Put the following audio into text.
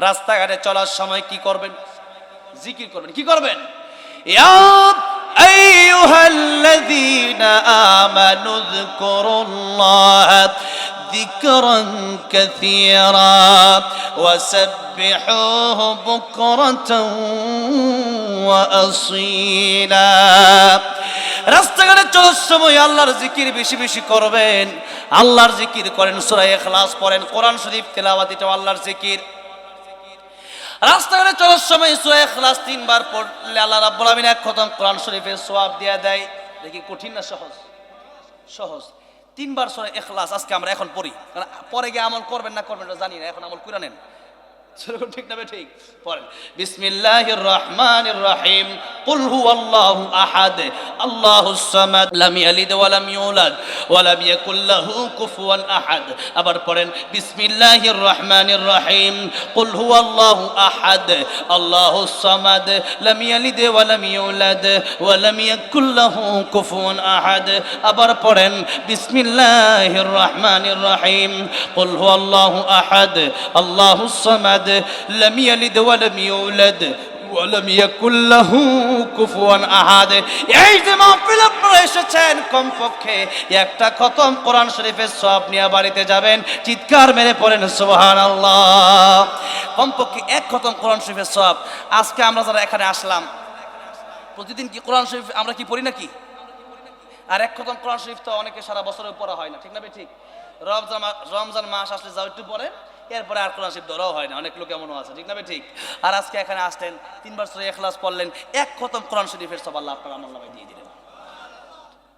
রাস্তাঘাটে চলার সময় কি করবেন? জিকির করবেন। কি করবেন? ইয়া আইয়ুহাল্লাযীনা আমানু যকুরুল্লাহ যিকরান কাসীরা ওয়াসাব্বিহুহু বুকরাতাও ওয়া আসীলা। রাস্তাঘাটে চলার সময় আল্লাহর জিকির বেশি বেশি করবেন। আল্লাহর জিকির করেন, সূরা ইখলাস পড়েন, কোরআন শরীফ তেলাওয়াত, এটা আল্লাহর জিকির। রাস্তাঘাটে চলার সময় সূরা ইখলাস 3 বার পড়লে আল্লাহ রাব্বুল আলামিন এক খতম কোরআন শরীফের সওয়াব দিয়ে দেয়। দেখি কঠিন না সহজ? সহজ। 3 বার সূরা ইখলাস আজকে আমরা এখন পড়ি, কারণ পরে গিয়ে আমল করবেন না করবেন এটা জানি না, এখন আমল করে নেন। ঠিক না? ঠিক পড়েন। বিসমিল্লাহির রহমানির রহিম। কুল হুয়াল্লাহু আহাদ আল্লাহুস সামাদ লাম ইয়ালিদ ওয়া লাম ইউলাদ ওয়া লাম ইয়াকুল লাহু কুফুয়ান আহাদ। আবার পড়েন বিসমিল্লাহির রহমানির রহিম। কুল হুয়াল্লাহু আহাদ আল্লাহুস সামাদ লাম ইয়ালিদ ওয়া লাম ইউলাদ ওয়া লাম ইয়াকুল লাহু কুফুয়ান আহাদ। আবার পড়েন বিসমিল্লাহির রহমানির রহিম। কুল হুয়াল্লাহু আহাদ আল্লাহুস সামাদ লাম ইয়ালিদ ওয়া লাম ইউলাদ ওয়া লাম ইয়াকুল লাহু কুফুয়ান আহাদ। এই যে মাহফিলে আপনারা এসেছেন, কমপক্ষে একটা খতম কোরআন শরীফের সওয়াব নিয়ে বাড়িতে যাবেন। চিৎকার মেরে পড়েন সুবহানাল্লাহ। কমপক্ষে এক খতম কোরআন শরীফের সওয়াব। আজকে আমরা যারা এখানে আসলাম, প্রতিদিন কি কোরআন শরীফ আমরা কি পড়ি নাকি? আর এক খতম কোরআন শরীফ তো অনেকে সারা বছরে পড়া হয় না, ঠিক না? ঠিক। রমজান মাস আসলে যাও একটু পরে, এরপরে আর কোরআন শরীফ ধরাও হয় না, অনেক লোক এমনও আছে, ঠিক না? ঠিক। আর আজকে এখানে আসলেন, 3 বার সূরা ইখলাস পড়লেন, এক খতম কোরআন শরীফের সওয়াব আল্লাহ আপনার আমলনামায় দিয়ে দিলেন।